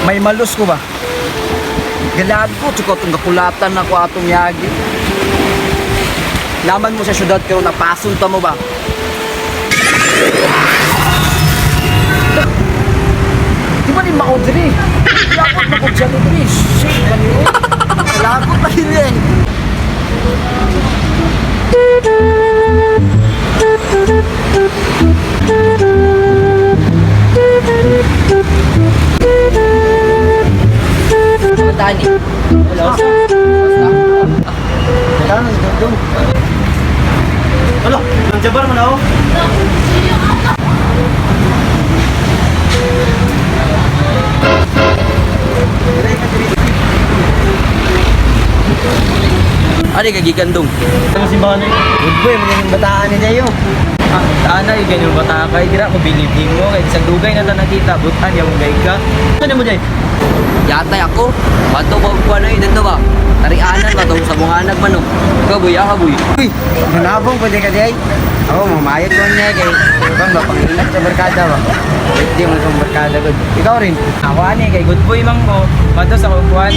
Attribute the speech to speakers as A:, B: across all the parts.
A: May malus ko ba? Galad ko, tsaka itong kakulatan na ko atong yagi. Naman mo sa syudad karon napasunta mo ba? Di ba ni maudri? Lakot na ko dyan udri. Shit, ganyo. Lakot na yun eh. Tani. Hello. Basta. Kailangan dong.
B: Halo, ang jabar mo na ako.
A: Ari kagikan dong.
B: Ano si Bani?
A: Good boy, mga bataan ni Dayo.
B: Ana, yung ganyan bata kay dira ko bilibing mo kay sa dugay na ta nakita butan yung gay ka. Ano mo jay?
A: Yatay ako. Bato ba ko na dito ba? Tarianan ba tong sa bunganag manok? Kaboy, kaboy. Uy, manabong pwede ka day. Ako mamayot ko niya kay bang ba pangilat sa barkada ba? Hindi mo sa barkada gud. Ikaw rin.
B: Ako ani kay good boy mang mo. Bato sa kuan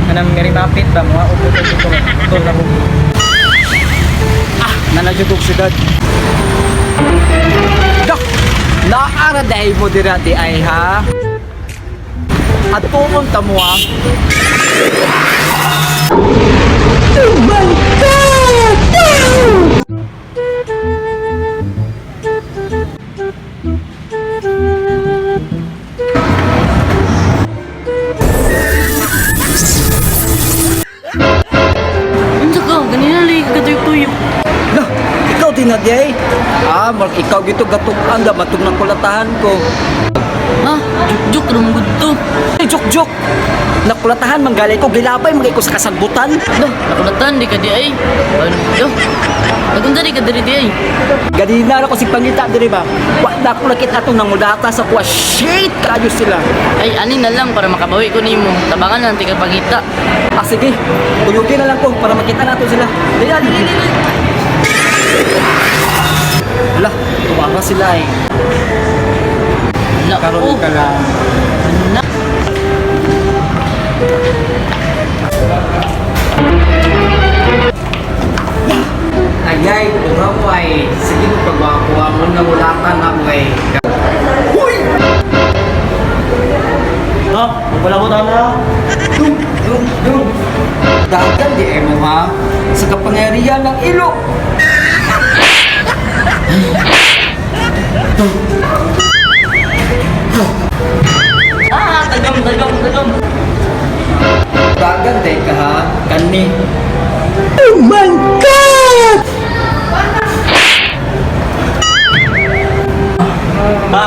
B: kanang ngari mapit ba mo upo ko to na ko.
A: Nanajutog siyudad. Dak! Naara dahil mo dira di ay ha? At pumunta mo ha? Oh my God!
C: Ano ka? Ganyan na lang katuyok-tuyok.
A: Nah, ikaw din na di ay? Mark ikaw gito gatukan da matug ng kulatahan ko.
C: Ha? Juk-juk rum gusto.
A: Ay, jok-jok! Nakulatahan, manggalay ko, gilapay, magay ko sa kasagbutan.
C: Dah, nakulatan di ka di ay. Ano? Nagunta di ka dari di ay.
A: Ganina na ko si Pangita, di ba? Wala ko nakita itong nangudata sa kuwa. Shit! Kayo sila.
C: Ay, ani na lang para makabawi ko nimo. Tabangan lang tika pagita.
A: Sige. Tuyugin na lang ko para makita natin sila. Dali, dali, dali. Wala, tumawa sila eh. Karoon ka lang.
C: Na.
A: Ayay, bunga mo ay. Sige mo pagwakuha mo na mulatan na mo ay. Huy!
B: Ha? Wala mo tama.
A: Dung! Dagan di mo ha? Sa kapangyarihan ng ilok.
C: Dagam.
A: Dagan di ka ha? Kani. Oh my God!
B: Ba!